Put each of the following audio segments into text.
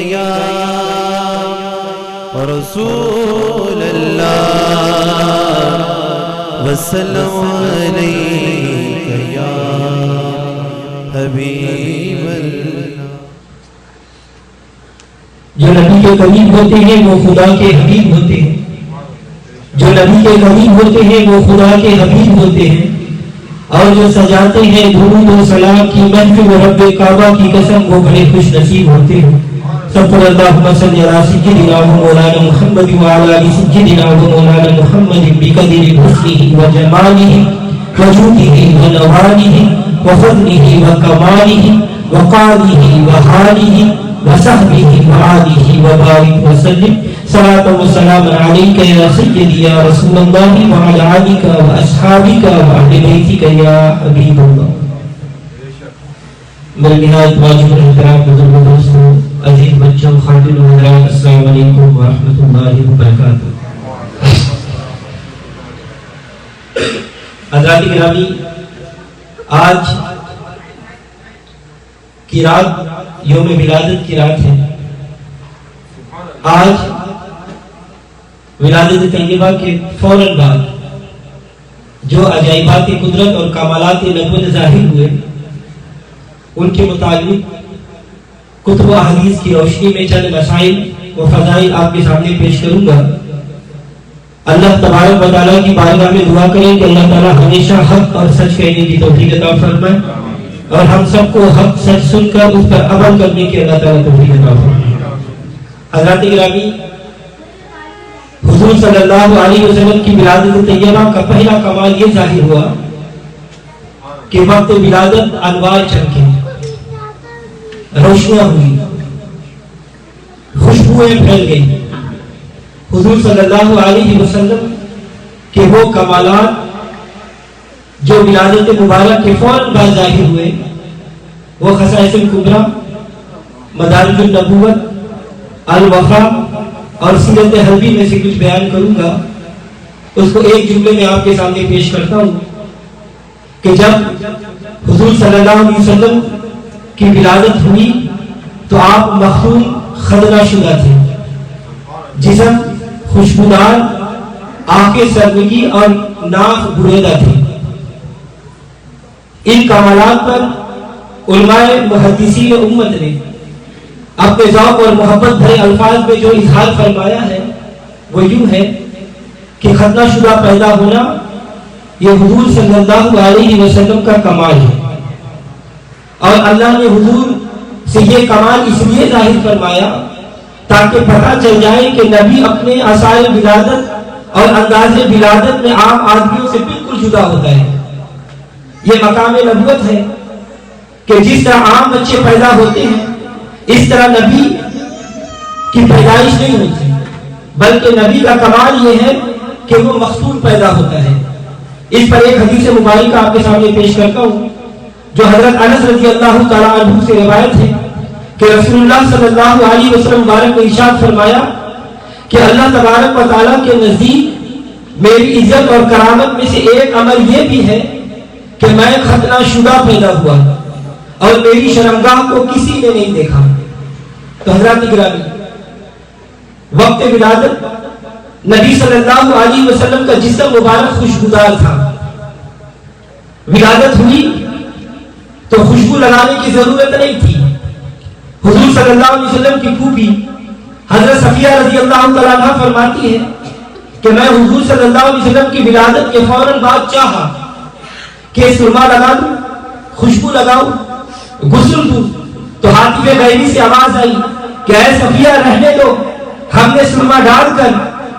یا رسول اللہ وسلم علیک یا حبیب اللہ۔ جو نبی کے قریب ہوتے ہیں وہ خدا کے حبیب ہوتے ہیں، جو نبی کے قریب ہوتے ہیں وہ خدا کے حبیب ہوتے ہیں، اور جو سجاتے ہیں درود و سلام کی محفل و رب کعبہ کی قسم وہ بڑے خوش نصیب ہوتے ہیں۔ سب پر اللہم صلی علی سیدنا و مولانا محمد وعلی آل سیدنا و مولانا محمد بقدر حسنہ و جمالہ و جودہ و نوالہ و فضلہ و کمالہ و قالہ و حالہ وصحبه وآله وبارك وسلم صلاة وسلام عليك يا سيدي يا رسول الله وعلى آلك وأصحابك وأهل بيتك يا حبيب الله۔ میرے نہایت واجب احترام بزرگ دوستوں، عزیز بچوں، خاتون و حضرات، السلام علیکم ورحمۃ اللہ وبرکاتہ۔ حضرات گرامی، آج کی رات یوم ولادت کی رات ہے۔ آج ولادت طیبہ کے فوراً بعد جو عجائبات قدرت اور کمالات نبوت ظاہر ہوئے، ان کے متعلق کتب و احادیث کی روشنی میں چند مسائل و فضائل آپ کے سامنے پیش کروں گا۔ اللہ تبارک و تعالیٰ کی بارگاہ میں دعا کریں کہ اللہ تعالیٰ ہمیشہ حق اور سچ کہنے کی توفیق عطا فرمائے، اور ہم سب کو حق سچ سن کر اس پر عمل کرنے کی اللہ تعالیٰ توفیق عطا فرمائے۔ حضرات گرامی، حضور صلی اللہ علیہ وسلم کی ولادت طیبہ کا پہلا کمال یہ ظاہر ہوا کہ وقت ولادت انوار چمکے، روشنیاں ہوئی، خوشبوئیں پھیل گئی۔ حضور صلی اللہ علیہ وسلم کے وہ کمالات جو ولادت مبارک کے فوراً بعد ظاہر ہوئے، وہ خصائص الکبریٰ، مدارج النبوت، الوفا اور سیرت حلبی میں سے کچھ بیان کروں گا۔ اس کو ایک جملے میں آپ کے سامنے پیش کرتا ہوں کہ جب حضور صلی اللہ علیہ وسلم کی ولادت ہوئی تو آپ مختون خدنہ شدہ تھے، جسم خوشبودار، آنکھیں سرمگی اور ناک بریدہ تھی۔ ان کمالات پر علماء محدثین امت نے اپنے ذوق اور محبت بھرے الفاظ میں جو اظہار فرمایا ہے وہ یوں ہے کہ ختنہ شدہ پیدا ہونا یہ حضور صلی اللہ علیہ وسلم کا کمال ہے، اور اللہ نے حضور سے یہ کمال اس لیے ظاہر فرمایا تاکہ پتہ چل جائے کہ نبی اپنے آثار ولادت اور انداز ولادت میں عام آدمیوں سے بالکل جدا ہوتا ہے۔ یہ مقام نبوت ہے کہ جس طرح عام بچے پیدا ہوتے ہیں اس طرح نبی کی پیدائش نہیں ہوتی، بلکہ نبی کا کمال یہ ہے کہ وہ مختون پیدا ہوتا ہے۔ اس پر ایک حدیث مبارکہ آپ کے سامنے پیش کرتا ہوں جو حضرت انس رضی اللہ تعالیٰ عنہ سے روایت ہے کہ رسول اللہ صلی اللہ علیہ وسلم مبارک نے ارشاد فرمایا کہ اللہ تبارک و تعالیٰ کے نزدیک میری عزت اور کرامت میں سے ایک عمل یہ بھی ہے کہ میں ختنہ شدہ پیدا ہوا اور میری شرمگاہ کو کسی نے نہیں دیکھا۔ تو حضرات گرامی، وقت ولادت نبی صلی اللہ علیہ وسلم کا جسم مبارک خوشبودار تھا۔ ولادت ہوئی تو خوشبو لگانے کی ضرورت نہیں تھی۔ حضور صلی اللہ علیہ وسلم کی پھوپھی حضرت صفیہ رضی اللہ تعالیٰ عنہ فرماتی ہے کہ میں حضور صلی اللہ علیہ وسلم کی ولادت کے فوراً بعد چاہا کہ سرما لگا دوں، خوشبو لگاؤں، غسل دوں، تو ہاتھی غیبی سے آواز آئی کہ اے صفیہ رہنے دو، ہم نے سرما ڈال کر،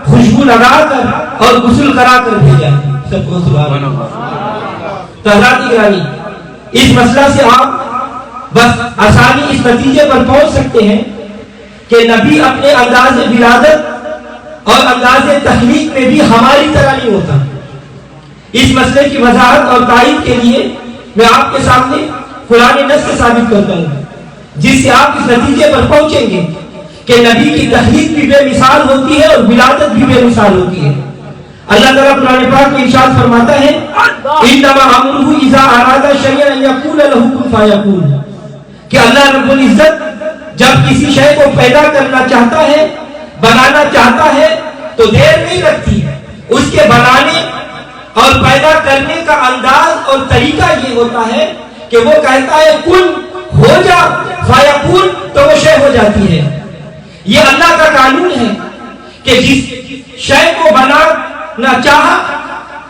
خوشبو لگا کر اور غسل کرا کر بھیجا ہے۔ سب کو سبحان اللہ۔ تو حضرات گرامی، اس مسئلہ سے آپ بس آسانی اس نتیجے پر پہنچ سکتے ہیں کہ نبی اپنے انداز ولادت اور انداز تخلیق میں بھی ہماری طرح نہیں ہوتا۔ اس مسئلے کی وضاحت اور تائید کے لیے میں آپ کے سامنے قرآن نص سے ثابت کرتا ہوں جس سے آپ اس نتیجے پر پہنچیں گے کہ نبی کی تخلیق بھی بے مثال ہوتی ہے اور ولادت بھی بے مثال ہوتی ہے۔ اللہ تعالیٰ قرآن پاک میں ارشاد فرماتا ہے انما امرہ اذا اراد شیئا ان یقول له کن فیکون، کہ اللہ رب العزت جب کسی شے کو پیدا کرنا چاہتا ہے، بنانا چاہتا ہے تو دیر نہیں لگتی. اس کے بنانے اور پیدا کرنے کا انداز اور طریقہ یہ ہوتا ہے کہ وہ کہتا ہے کن ہو جا فیکون، تو وہ شے ہو جاتی ہے. یہ اللہ کا قانون ہے کہ جس شے کو بنانا چاہا،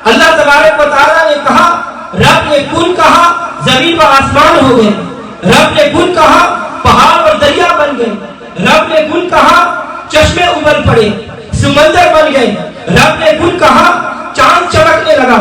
اللہ تبارک و تعالیٰ نے کہا، رب نے کن کہا، زمین و آسمان ہو گئے. رب نے کن کہا، پہاڑ اور دریا بن گئے. رب نے کن کہا، چشمے ابل پڑے، سمندر بن گئے. رب نے کن کہا، چاند چمکنے لگا،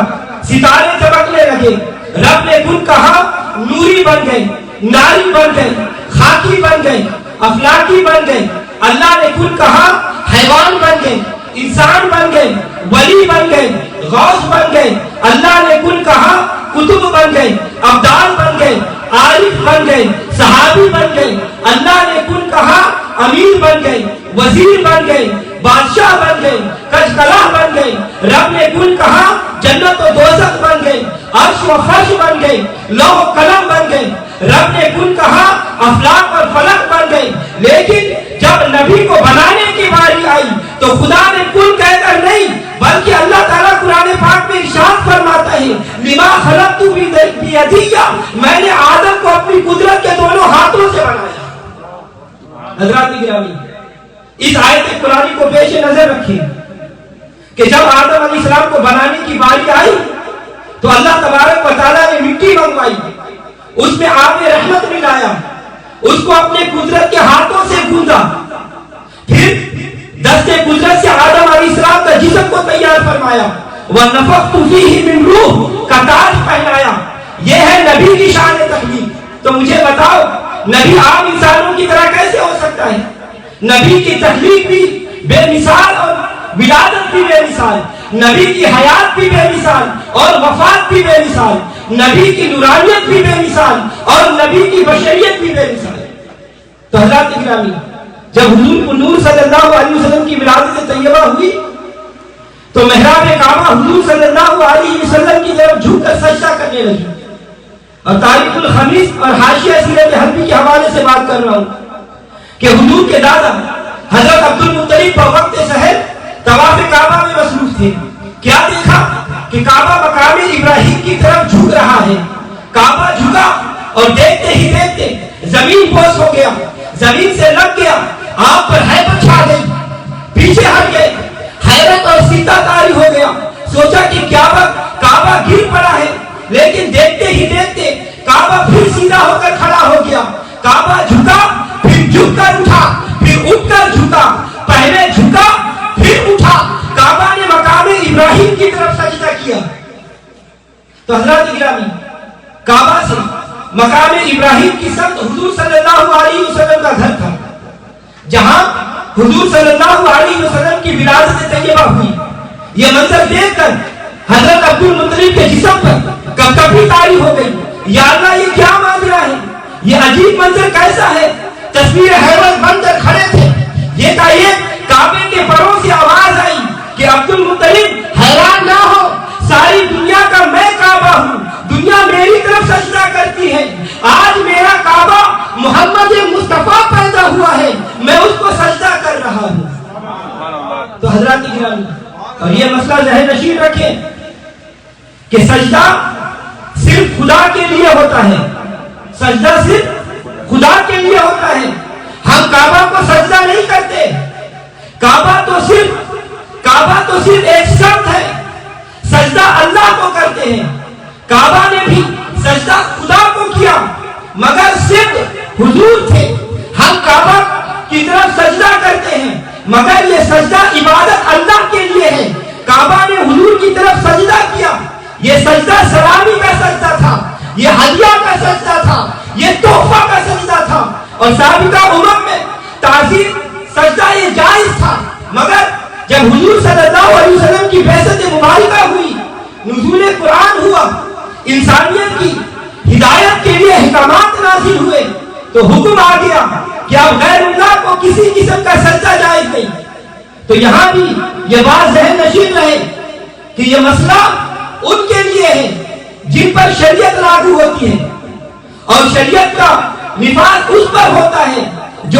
ستارے چمکنے لگے. رب نے کن کہا، نوری بن گئے، ناری بن گئے، خاکی بن گئے، افلاکی بن گئے. اللہ نے کن کہا، حیوان بن گئے، انسان بن گئے، ولی بن گئے، غوث بن گئے. اللہ نے کن کہا، کتب بن گئے، ابدال بن گئے، عارف بن گئے، صحابی بن گئے. اللہ نے کن کہا، امیر بن گئے، وزیر بن گئے، بادشاہ بن گئے، کج کلا بن گئے. رب نے کن کہا، جنت و دوزخ بن گئے، عرش و فرش بن گئے، لوح و قلم بن گئے. رب نے کن کہا، افلاک اور فلک بن گئے. لیکن جب نبی کو بنانے کی باری آئی تو خدا نے کن کہہ کر نہیں، بلکہ اللہ تعالیٰ قرآن پاک میں ارشاد فرماتا ہے، لما خلقت بیدی، میں نے آدم کو اپنی قدرت کے دونوں ہاتھوں سے بنایا. حضرات گرامی، اس آیت قرآن کو پیش نظر رکھیں کہ جب آدم علیہ السلام کو بنانے کی باری آئی تو اللہ تبارک و تعالیٰ نے مٹی منگوائی، اس میں آب رحمت ملایا، اس کو اپنے قدرت کے ہاتھوں سے گوندا، پھر دست قدرت سے آدم علیہ السلام کا جسم کو تیار فرمایا، وَنَفَخْتُ فِيهِ مِنْ رُوحٍ کا تاج پہنایا. یہ ہے نبی کی شان تخلیق. تو مجھے بتاؤ، نبی عام انسانوں کی طرح کیسے ہو سکتا ہے؟ نبی کی تخلیق بھی بے مثال اور ولادت بھی بے مثال، نبی کی حیات بھی بے مثال اور وفات بھی بے مثال، نبی کی نورانیت بھی بے مثال اور نبی کی بشریت بھی بے مثال. تو حضرات گرامی، جب حضور کو نور صلی اللہ علیہ وسلم کی ولادت طیبہ ہوئی تو محراب کعبہ حضور صلی اللہ علیہ وسلم کی طرف جھک کر سجدہ کرنے لگی. اور تاریخ الخمیس اور حاشیہ سیرت حلبی کے حوالے سے بات کر رہا ہوں کہ حضور کے دادا حضرت عبد المطلب وقت سحر طواف کعبہ میں مصروف تھے. کیا دیکھا کہ کعبہ مقام ابراہیم کی طرف جھک رہا ہے. کعبہ جھکا اور دیکھتے ہی دیکھتے زمین بوس ہو گیا، زمین سے لگ گیا، آپ پر ہیبت چھا گئی، پیچھے ہٹ گئے، حیرت اور سیدھا طاری ہو گیا. سوچا کہ کعبہ گر پڑا ہے، لیکن دیکھتے ہی دیکھتے کعبہ پھر سیدھا ہو کر کھڑا ہو گیا. کعبہ جھکا، پھر جھک کر اٹھا، پھر اٹھ کر جھکا، پہلے جھکا پھر اٹھا. کعبہ نے مقام ابراہیم کی طرف سجدہ کیا. تو حضرات گرامی، کعبہ سے مقام ابراہیم کی سمت حضور صلی اللہ علیہ وسلم کا گھر تھا، جہاں حضور صلی اللہ علیہ وسلم کی ولادت طیبہ ہوئی. یہ منظر دیکھ کر حضرت عبد المطلب کے جسم پر کبھی تاری ہو گئی، یا اللہ یہ کیا ماجرا ہے، یہ عجیب منظر کیسا ہے. تصویر حیرت بن کر کھڑے تھے. یہ کہیے کعبے کے پروں سے آواز آئی کہ عبد المطلب حیران نہ ہو، ساری دنیا کا میں کعبہ ہوں، دنیا میری طرف سجدہ کرتی ہے. آج میرا کعبہ محمد مصطفیٰ پیدا ہوا ہے، میں اس کو سجدہ کر رہا ہوں. تو حضرات گرامی، اور یہ مسئلہ ذہن نشین رکھیں کہ سجدہ صرف خدا کے لیے ہوتا ہے. سجدہ صرف خدا کے لیے ہوتا ہے. ہم کعبہ کو سجدہ نہیں کرتے. کعبہ تو صرف ایک شرط ہے، سجدہ اللہ کو کرتے ہیں. کعبہ نے بھی سجدہ خدا کو کیا، مگر صرف حضور تھے. ہم کعبہ کی طرف سجدہ کرتے ہیں، مگر یہ سجدہ عبادت اللہ کے لیے ہے. کعبہ نے حضور کی طرف سجدہ کیا. یہ سجدہ سلامی کا سجدہ تھا، یہ ہدیہ کا سجدہ تھا، یہ تحفہ کا سجدہ تھا. اور سابقہ امم میں تعظیم سجدہ یہ جائز تھا، مگر جب حضور صلی اللہ علیہ وسلم کی بعثت مبارکہ ہوئی، نزول قرآن ہوا، انسانیت کی ہدایت کے لیے احکامات نازل ہوئے، تو حکم آ گیا کہ اب غیر اللہ کو کسی قسم کا سجدہ جائز نہیں. تو یہاں بھی یہ بات ذہن نشین رہے کہ یہ مسئلہ ان کے لیے ہے جن پر شریعت لاگو ہوتی ہے، اور شریعت کا نفاذ اس پر ہوتا ہے جو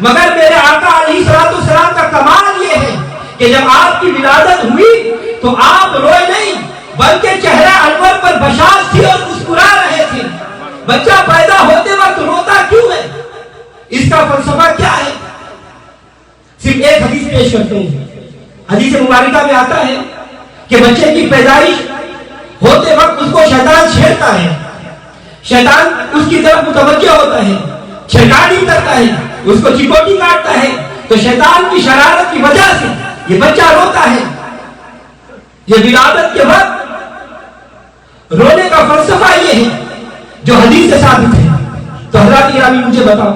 مگر میرے آقا علیہ السلام کا کمال یہ ہے کہ جب آپ کی ولادت ہوئی تو آپ روئے نہیں، بلکہ چہرہ انور پر بشاش تھی اور مسکرا رہے تھے۔ بچہ پیدا ہوتے وقت روتا کیوں ہے؟ اس کا فلسفہ کیا ہے؟ صرف ایک حدیث پیش کرتے ہیں۔ حدیث مبارکہ میں آتا ہے کہ بچے کی پیدائش ہوتے وقت اس کو شیطان چھیڑتا ہے، شیطان اس کی طرف متوجہ ہوتا ہے، چھڑکانی کرتا ہے، اس کو چپوٹی کاٹتا ہے، تو شیطان کی شرارت کی وجہ سے یہ بچہ روتا ہے۔ یہ ولادت کے وقت رونے کا فلسفہ یہ ہے جو حدیث سے ثابت ہے۔ تو حضرات گرامی مجھے بتاؤ،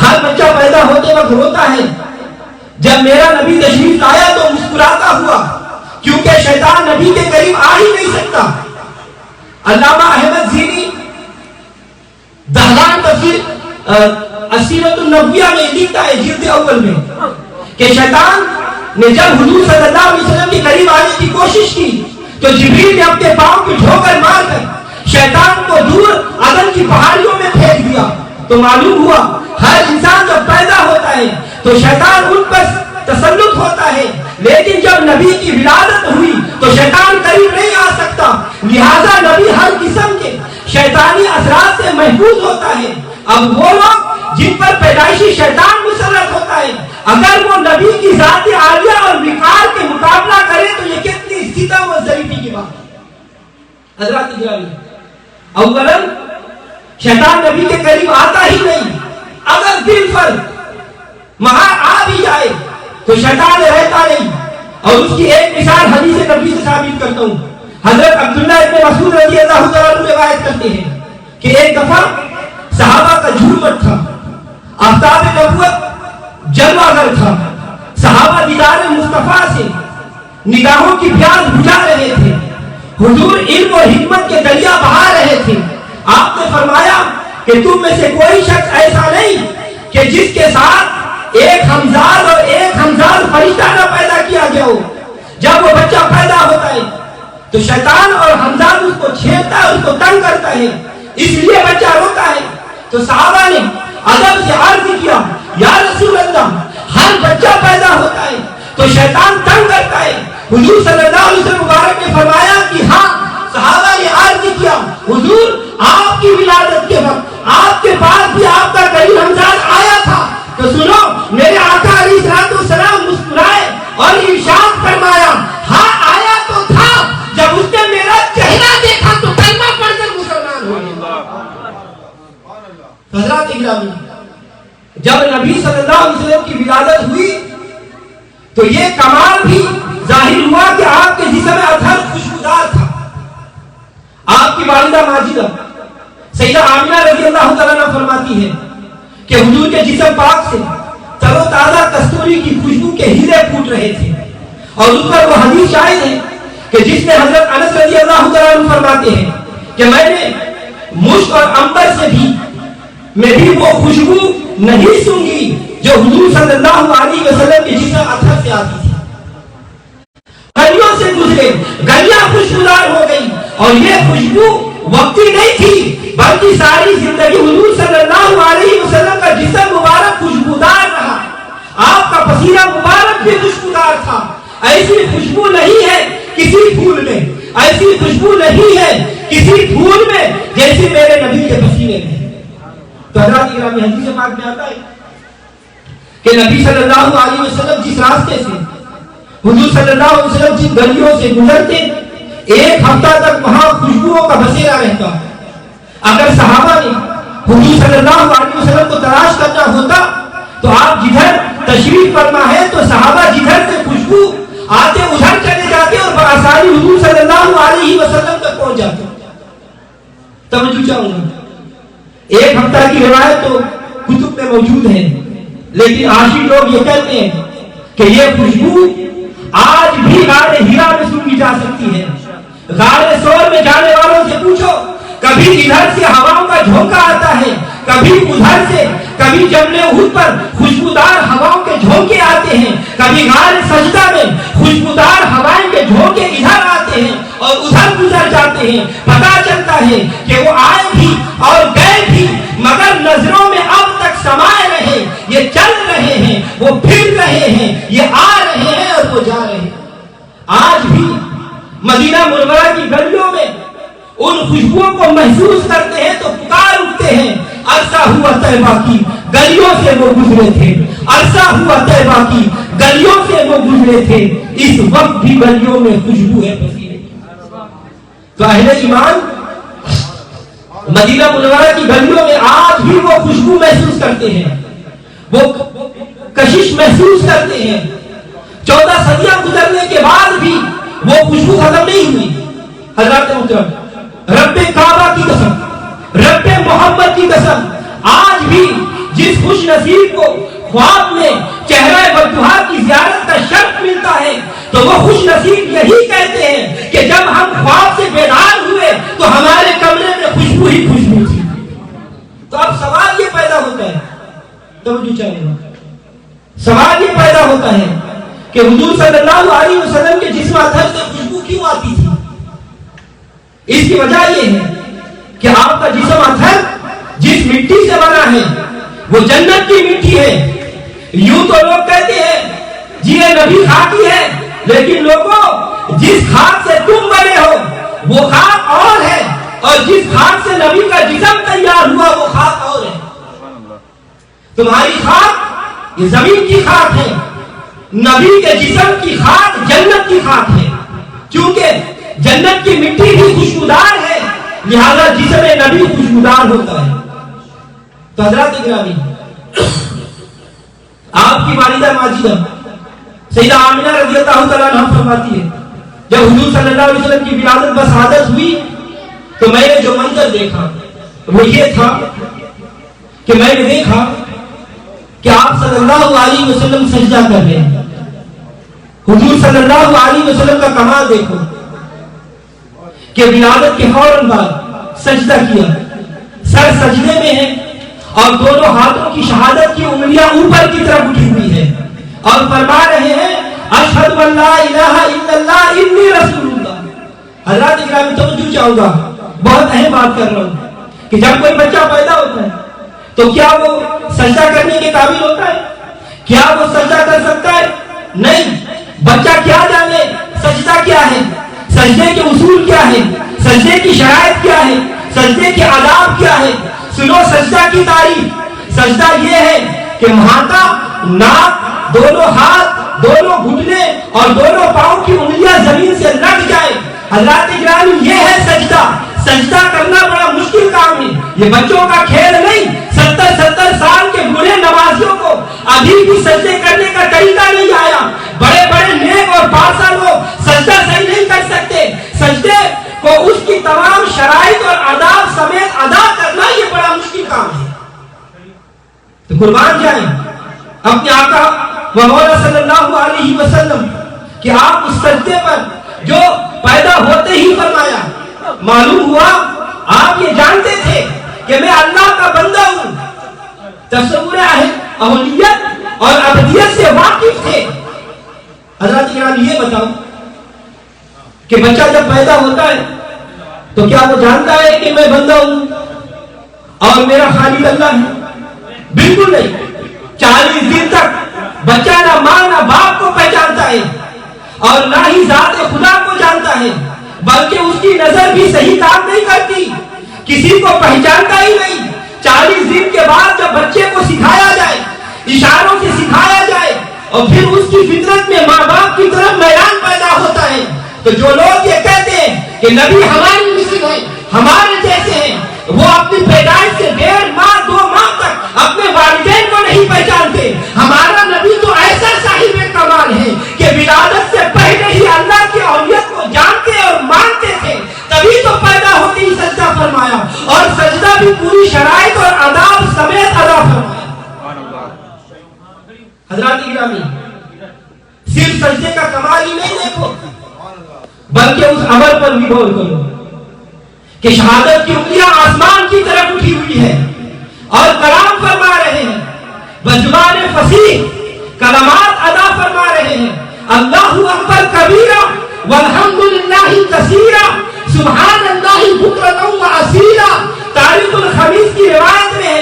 ہر بچہ پیدا ہوتے وقت روتا ہے، جب میرا نبی تشریف لایا تو مسکراتا ہوا، کیونکہ شیطان نبی کے قریب آ ہی نہیں سکتا۔ علامہ احمد زینی دہلان تفسیر السیرۃ النبویہ میں لکھتا ہے جلد اول میں کہ شیطان نے جب حضور صلی اللہ علیہ وسلم کے قریب آنے کی کوشش کی تو جبریل نے اپنے پاؤں کی ٹھوکر مار کر شیطان کو دور عدن کی پہاڑیوں میں پھینک دیا۔ تو معلوم ہوا ہر انسان جب پیدا ہوتا ہے تو شیطان ان پر تسلط ہوتا ہے، لیکن جب نبی کی ولادت ہوئی تو شیطان قریب نہیں آ سکتا، لہذا نبی ہر قسم کے شیطانی اثرات سے محفوظ ہوتا ہے۔ اب وہ لوگ جن پر پیدائشی شیطان مسلط ہوتا ہے، اگر وہ نبی کی ذات عالیہ اور وقار کے مقابلہ کرے تو یہ کتنی ستم و ظریفی کی بات ہے۔ حضرات گرامی، اولاً شیطان نبی کے قریب آتا ہی نہیں، اگر بالفرض وہاں آ بھی جائے تو شیطان رہتا نہیں۔ اور اس کی ایک مثال حدیث نبی سے ثابت کرتا ہوں۔ حضرت عبداللہ ابن مسعود رضی اللہ تعالیٰ عنہ روایت کرتے ہیں کہ ایک دفعہ صحابہ کا جھومٹ تھا، آفتاب نبوت جلوہ گر تھا، صحابہ دیدار مصطفیٰ سے نگاہوں کی پیاس بجھا رہے تھے، حضور علم و حکمت کے دریا بہا رہے تھے۔ آپ نے فرمایا کہ تم میں سے کوئی شخص ایسا نہیں کہ جس کے ساتھ ایک ہمزاد اور ایک ہمزاد فرشتہ نہ پیدا کیا گیا ہو۔ جب وہ بچہ پیدا ہوتا ہے تو شیطان اور ہمزاد اس کو چھیڑتا ہے، اس کو تنگ کرتا ہے، اس لیے بچہ روتا ہے۔ تو صحابہ نے ادب سے عرض کیا، یا رسول اللہ، ہر بچہ پیدا ہوتا ہے تو شیطان تنگ کرتا ہے۔ حضور صلی اللہ علیہ وسلم مبارک نے فرمایا کہ ہاں۔ صحابہ نے عرض کیا، حضور آپ کی ولادت کے وقت آپ کے پاس بھی آپ کا قریب ہمزاد آیا تھا، تو سنو، میرے آقا علیہ السلام مسکرائے اور ارشاد فرمایا، ہاں آیا تو تھا، جب اس نے میرا چہرہ دیکھا تو کلمہ پڑھ کر مسلمان ہو گیا۔ حضرات اکرامی، جب نبی صلی اللہ علیہ وسلم کی ولادت ہوئی تو یہ کمال بھی ظاہر ہوا کہ آپ کے جسم اطہر خوشبودار تھا۔ آپ کی والدہ ماجدہ سیدہ آمنہ رضی اللہ تعالیٰ عنہ فرماتی ہے کہ حضور کے جسم پاک سے تر و تازہ کستوری کی خوشبو کے ہیرے پھوٹ رہے تھے، اور اس پر وہ حدیث شاہد ہے کہ جس میں حضرت انس رضی اللہ تعالیٰ عنہ فرماتے ہیں کہ میں نے مشک اور عنبر سے بھی وہ خوشبو نہیں سونگھی جو حضور صلی اللہ علیہ وسلم کے جسم اطہر سے آتی تھی۔ گلیوں سے گزرے، گلیاں خوشبودار ہو گئی، اور یہ خوشبو وقتی نہیں تھی بلکہ ساری زندگی حضور صلی اللہ علیہ وسلم کا جسم مبارک خوشبودار رہا، آپ کا پسینہ مبارک بھی خوشبودار تھا۔ ایسی خوشبو نہیں ہے کسی پھول میں، ایسی خوشبو نہیں ہے کسی پھول میں جیسی میرے نبی کے پسینے میں۔ تو حضرات گرامی، حدیث پاک میں آتا ہے کہ نبی صلی اللہ علیہ وسلم جس راستے سے حضور صلی اللہ علیہ وسلم جن گلیوں سے گزرتے، ایک ہفتہ تک وہاں خوشبوؤں کا بسیرا رہتا۔ اگر صحابہ نے حضور صلی اللہ علیہ وسلم کو تلاش کرنا ہوتا تو آپ جدھر تشریف فرما ہے تو صحابہ جدھر سے خوشبو آتے ادھر چلے جاتے اور بآسانی حضور صلی اللہ علیہ وسلم تک پہنچ جاتے۔ توجہ چاہوں گا، ایک ہفتہ کی روایت تو کتب میں موجود ہے، لیکن عاشق لوگ یہ کہتے ہیں کہ یہ خوشبو آج بھی غار ہیرا میں سنی جا سکتی ہے۔ غار سور میں جانے والوں سے پوچھو، کبھی ادھر سے ہواؤں کا جھونکا آتا ہے، کبھی ادھر سے، کبھی جبل احد پر خوشبودار ہواؤں کے جھونکے آتے ہیں، کبھی غار سجدہ میں خوشبودار ہوائیں کے جھونکے ادھر آتے ہیں اور ادھر گزر جاتے ہیں۔ پتا چلتا ہے کہ وہ آئے بھی اور گئے بھی، مگر نظروں میں اب تک سمائے رہے یہ چل رہے ہیں، وہ پھر رہے ہیں، یہ آ رہے ہیں اور وہ جا رہے ہیں۔ آج بھی مدینہ منورہ کی گلیوں میں ان خوشبوؤں کو محسوس کرتے ہیں تو پکار اٹھتے ہیں، عرصہ ہوا طیبہ کی گلیوں سے وہ گزرے تھے، عرصہ ہوا طیبہ کی گلیوں سے وہ گزرے تھے، اس وقت بھی گلیوں میں خوشبو ہے پسینے کی۔ تو اہل ایمان مدینہ منورہ کی گلیوں میں آج بھی وہ خوشبو محسوس کرتے ہیں، وہ کشش محسوس کرتے ہیں۔ 14 صدیاں گزرنے کے بعد بھی وہ خوشبو ختم نہیں ہوئی۔ حضرات محترم، رب کعبہ کی قسم، رب محمد کی قسم، آج بھی جس خوش نصیب کو خواب میں چہرہ بدوحا کی زیارت کا شرف ملتا ہے تو وہ خوش نصیب یہی کہتے ہیں کہ جب ہم خواب سے بیدار ہوئے تو ہمارے کمرے میں خوشبو ہی خوشبو تھی۔ تو اب سوال یہ پیدا ہوتا ہے، توجہ چاہیے، سوال یہ پیدا ہوتا ہے کہ حضور صلی اللہ علیہ وسلم کے جسم اطہر سے خوشبو کیوں آتی تھی؟ اس کی وجہ یہ ہے کہ آپ کا جسم اطہر جس مٹی سے بنا ہے وہ جنت کی مٹی ہے۔ یوں تو لوگ کہتے ہیں جی یہ نبی خاکی ہے، لیکن لوگوں جس خاک سے تم بنے ہو وہ خاک اور ہے، اور جس خاک سے نبی کا جسم تیار ہوا وہ خاک اور ہے۔ تمہاری خاک یہ زمین کی خاک ہے، نبی کے جسم کی خاک جنت کی خاک ہے۔ کیونکہ جنت کی مٹی بھی خوشبودار ہے، لہذا جسم نبی خوشبودار ہوتا ہے۔ تو حضرات گرامی، آپ کی والدہ ماجدہ سیدہ آمنہ رضی اللہ تعالیٰ عنہ فرماتی ہے جب حضور صلی اللہ علیہ وسلم کی ولادت بسعادت ہوئی تو میں نے جو منظر دیکھا وہ یہ تھا کہ میں نے دیکھا کہ آپ صلی اللہ علیہ وسلم سجدہ کر رہے ہیں۔ حضور صلی اللہ علیہ وسلم کا کمال دیکھو کہ ولادت کے فوراً بعد سجدہ کیا، سر سجدے میں ہے اور دونوں ہاتھوں کی شہادت کی انگلیاں اوپر کی طرف اٹھی ہوئی ہے اور فرما رہے ہیں اشہد ان لا الہ الا اللہ انی رسول اللہ۔ حضرات اکرامی توجہ چاہوں گا، بہت اہم بات کر رہا ہوں کہ جب کوئی بچہ پیدا ہوتا ہے تو کیا وہ سجدہ کرنے کے قابل ہوتا ہے؟ کیا وہ سجدہ کر سکتا ہے؟ نہیں۔ بچہ کیا جانے سجدہ کیا ہے، سجدے کے اصول کیا ہے، سجدے کی شرائط کیا ہے، سجدے کے آداب کیا ہے۔ سنو سجدہ کی تعریف، سجدہ یہ ہے کہ ماتھا، ناک، دونوں ہاتھ، دونوں گھٹنے اور دونوں پاؤں کی انگلیاں زمین سے لگ جائے۔ حضرات اکرامی یہ ہے سجدہ۔ سجدہ کرنا بڑا مشکل کام ہے، یہ بچوں کا کھیل نہیں۔ 70 سال کے بوڑھے نمازیوں کو ابھی بھی سجدے کرنے کا طریقہ نہیں آیا۔ بڑے بڑے نیک اور پارسا لوگ سجدہ صحیح نہیں کر سکتے۔ سجدے کو اس کی تمام شرائط اور آداب سمیت ادا کرنا یہ بڑا مشکل کام ہے۔ تو قربان جائیں اپنے آقا و مولا صلی اللہ علیہ وسلم کہ آپ اس سجدے پر جو پیدا ہوتے ہی فرمایا، معلوم ہوا آپ یہ جانتے تھے کہ میں اللہ کا بندہ ہوں، تصور اہلیت اور ابدیت سے واقف تھے۔ حضرات کرام یہ بتاؤ کہ بچہ جب پیدا ہوتا ہے تو کیا وہ جانتا ہے کہ میں بندہ ہوں اور میرا خالق اللہ ہے؟ بالکل نہیں۔ 40 دن تک بچہ نہ ماں نہ باپ کو پہچانتا ہے اور نہ ہی ذات خدا کو جانتا ہے، بلکہ اس کی نظر بھی صحیح کام نہیں کرتی، کسی کو پہچانتا ہی نہیں۔ 40 دن کے بعد جب بچے کو سکھایا جائے، اشاروں سے سکھایا جائے اور پھر اس کی فطرت میں ماں باپ کی طرف میلان پیدا ہوتا ہے تو جو لوگ یہ کہتے ہیں کہ نبی ہماری مثل ہے، ہمارے جیسے ہیں، وہ اپنی پیدائش سے 1.5 ماہ 2 ماہ تک اپنے والدین کو نہیں پہچانتے۔ ہمارا نبی تو ایسا صاحب کمال ہے کہ ولادت سے پہلے ہی اللہ کی اولیت کو جانتے اور مانتے تھے، تبھی تو پیدا ہوتے ہی سجدہ فرمایا اور سجدہ بھی پوری شرائط اور آداب سمیت ادا فرمایا۔ حضرات گرامی، صرف سجدے کا کمال ہی نہیں دیکھو بلکہ اس عمل پر بھی غور کرو کہ شہادت کی انگلیاں آسمان کی طرف اٹھی ہوئی ہے اور کلام فرما رہے ہیں، بزبان فصیح کلمات ادا فرما رہے ہیں۔ اللہ اکبر کبیرہ والحمدللہ کثیرہ سبحان اللہ بکرۃ و اصیلا۔ تاریخ الخمیس کی روایت میں ہے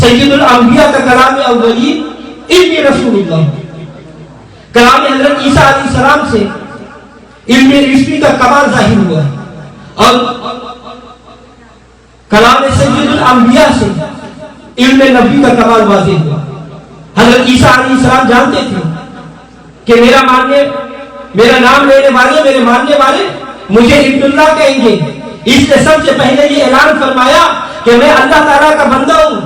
سید الانبیاء کا کلام اولین ابن رسول اللہ، کلام حضرت عیسیٰ علیہ السلام سے علم رشتی کا کمال ظاہر ہوا ہے، اور کلام سید الانبیاء سے علم نبی کا کمال واضح ہوا۔ حضرت عیسیٰ علیہ السلام جانتے تھے کہ میرا نام لینے والے، میرے ماننے والے مجھے ابن اللہ کہیں گے، اس نے سب سے پہلے یہ اعلان فرمایا کہ میں اللہ تعالیٰ کا بندہ ہوں،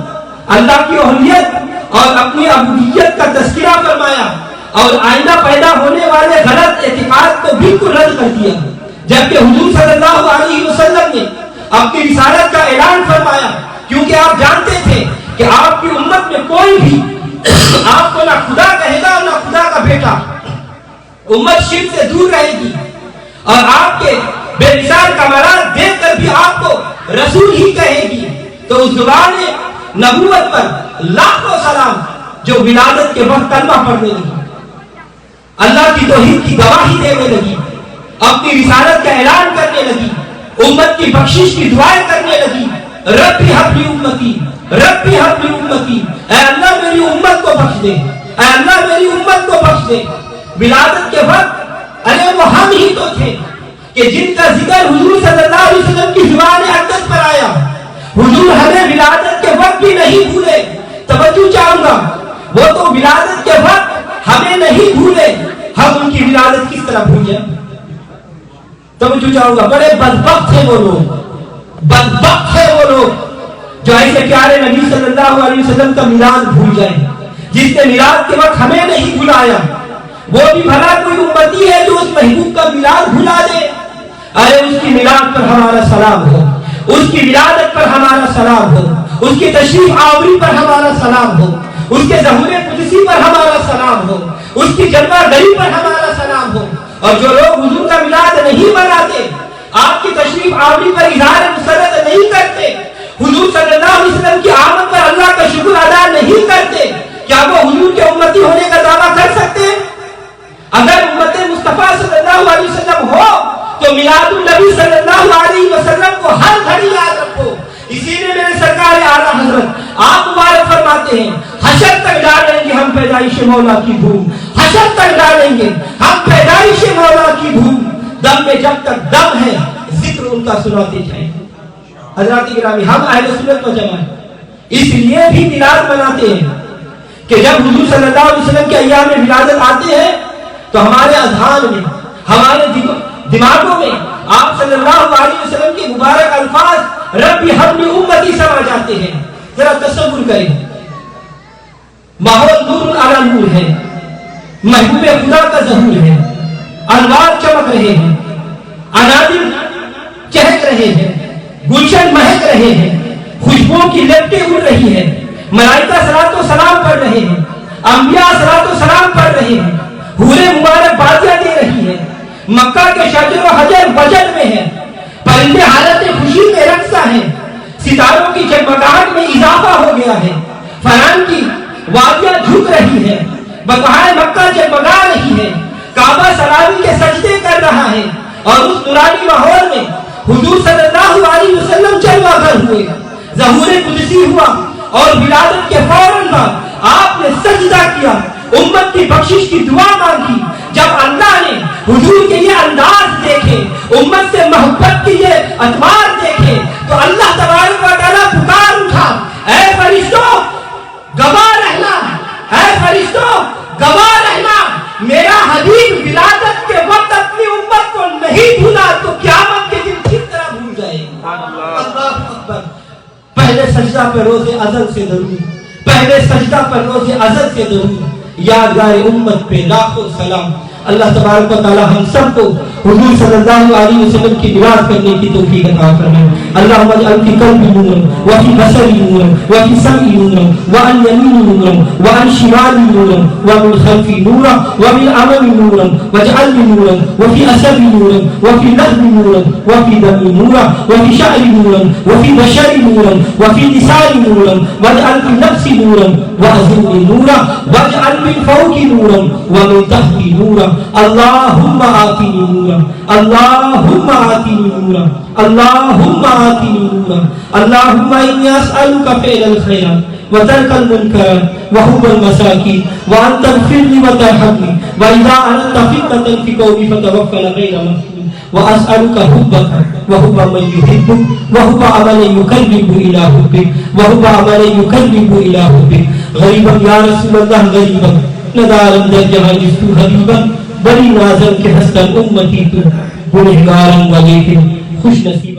اللہ کی اہلیت اور اپنی عبودیت کا تذکرہ فرمایا، اور آئندہ پیدا ہونے والے غلط اعتقاد کو بالکل رد کر دیا، جبکہ حضور صلی اللہ علیہ وسلم نے اپنی رسالت کا اعلان فرمایا، کیونکہ آپ جانتے تھے کہ آپ کی امت میں کوئی بھی آپ کو نہ خدا کہے گا اور نہ خدا کا بیٹا، امت شرک سے دور رہے گی، اور آپ کے بے مثال کمالات دیکھ کر بھی آپ کو رسول ہی کہے گی۔ تو اس زبان نبوت پر لاکھوں سلام جو ولادت کے وقت کلمہ پڑھنے لگی، اللہ کی توحید کی گواہی دینے لگی، اپنی رسالت کا اعلان کرنے لگی، امت کی بخشش کی دعائیں کرنے لگی، ربی حب لی امتی، ربی حب لی امتی، اے اللہ میری امت کو بخش دے، اے اللہ میری امت کو بخش دے۔ ولادت کے وقت ارے وہ ہم ہی تو تھے کہ جن کا ذکر حضور صلی اللہ علیہ وسلم کی زبان اقدس پر آیا، حضور ہمیں ولادت کے وقت بھی نہیں بھولے۔ توجہ چاہوں گا، وہ تو ولادت کے وقت ہمیں نہیں بھولے، ہم ان کی ولادت کس طرح بھول جائیں؟ توجہ چاہوں گا، بڑے بدبخت ہیں وہ لوگ، بدبخت ہیں وہ لوگ جو ایسے پیارے نبی صلی اللہ علیہ وسلم کا میلاد بھول جائیں، جس نے میلاد کے وقت ہمیں نہیں بھلایا۔ وہ بھی بھلا کوئی امتی ہے جو اس محبوب کا میلاد بھلا دے؟ ارے اس کی میلاد پر ہمارا سلام ہو، اس کی ولادت پر ہمارا سلام ہو، اس کی تشریف آوری پر ہمارا سلام ہو، اس کے ظہور قدسی پر ہمارا سلام ہو، اس کی جلوہ گری پر ہمارا سلام ہو۔ اور جو لوگ حضور کا میلاد نہیں مناتے، آپ کی تشریف آوری پر اظہار مسرت نہیں کرتے، حضور صلی اللہ علیہ وسلم کی آمد پر اللہ کا شکر ادا نہیں کرتے، کیا وہ حضور کے امتی ہونے کا دعویٰ کر سکتے ہیں؟ اگر امت مصطفیٰ صلی اللہ علیہ وسلم ہو تو میلاد النبی صلی اللہ علیہ وسلم کو ہر گھڑی یاد رکھو۔ اسی لیے میرے سرکار اعلیٰ حضرت آپ مبارک فرماتے ہیں، حشر تک ڈالیں گے ہم پیدائش مولا کی دھوم، حشر تک ڈالیں گے ہم پیدائش مولا کی دھوم، دم میں جب تک دم ہے ذکر ان کا سناتے جائیں۔ حضرات گرامی، ہم اہل سنت و جماعت اس لیے بھی میلاد مناتے ہیں کہ جب حضور صلی اللہ علیہ وسلم کے ایام ولادت آتے ہیں تو ہمارے اذہان میں، ہمارے دماغوں میں آپ صلی اللہ علیہ وسلم کے مبارک الفاظ ربی حب لی امتی سما جاتے ہیں۔ ذرا تصور کریں، ماحول نور علی نور ہے، محبوب خدا کا ظہور ہے، انوار چمک رہے ہیں، انادل چہک رہے ہیں، گلشن مہک رہے ہیں، خوشبو کی لپٹیں اڑ رہی ہیں، ملائکہ صلاۃ و سلام پڑھ رہے ہیں، انبیاء صلاۃ و سلام پڑھ رہے ہیں، حوریں مبارک بازیاں دے رہی ہیں، مکہ کے شجر و حجر وجد میں ہیں، پرندے حالت خوشی میں رقصہ ہیں، ستاروں کی جگمگاہٹ میں اضافہ ہو گیا ہے، فران کی وادیاں جھک رہی ہیں، بقائے مکہ جگمگا رہی ہے، کعبہ سلامی کے سجدے کر رہا ہے، اور اس نورانی ماحول میں حضور صلی اللہ علیہ وسلم جلوہ گر ہوئے، ظہور قدسی ہوا، اور ولادت کے فوراً بعد آپ نے سجدہ کیا، امت کی بخشش کی دعا مانگی۔ جب اللہ نے حضور کے یہ انداز دیکھے، امت سے محبت کی یہ اتوار دیکھے، تو اللہ تبارک و تعالیٰ پکار اٹھا، اے فرشتوں گواہ رہنا، اے فرشتوں گواہ رہنا، میرا حبیب ولادت کے وقت اپنی امت کو نہیں بھولا تو قیامت کے دن کس طرح بھول جائے گا۔ اللہ اکبر۔ پہلے سجدہ پر روز ازل سے درود، پہلے سجدہ پر روز ازل سے درود، یادگار امت پہ لاکھوں سلام۔ اللہ تبارک و تعالی ہم سب کو حضور صلی اللہ علیہ وسلم کی میراث کرنے کی توفیق عطا فرمائے۔ اللہم اجعل فی قلبی نورا وفی بصری نورا وفی سمعی نورا وعن یمینی نورا وعن شمالی نورا ومن خلفی نورا ومن امامی نورا واجعلنی نورا وفی عصبی نورا وفی لحمی نورا وفی دمی نورا وفی شعری نورا وفی بشری نورا وفی لسانی نورا واجعل فی نفسی نورا وعزمنی نورا واجعل من فوقی نورا ومن تحتی نورا اللہم آتینی نورا اللہم آتینی نورا اللہم آتینی نورا اللہم انی اسألک فعل الخیرات وترك المنكر وحب المساكين وأن تغفر لي وترحمني وإذا أردت فتنة في قومي فتوفنا غير مفتون وأسألك حبك وحب من يحبك وحب عمل يقرب إلى حبك وحب عمل يقرب إلى حبك غریبا یا رسول اللہ غریبا ندارم در جہاں جستو حبیبا بڑی نازم کے حسن امتی تو گنہگارم ولیکن خوش نصیب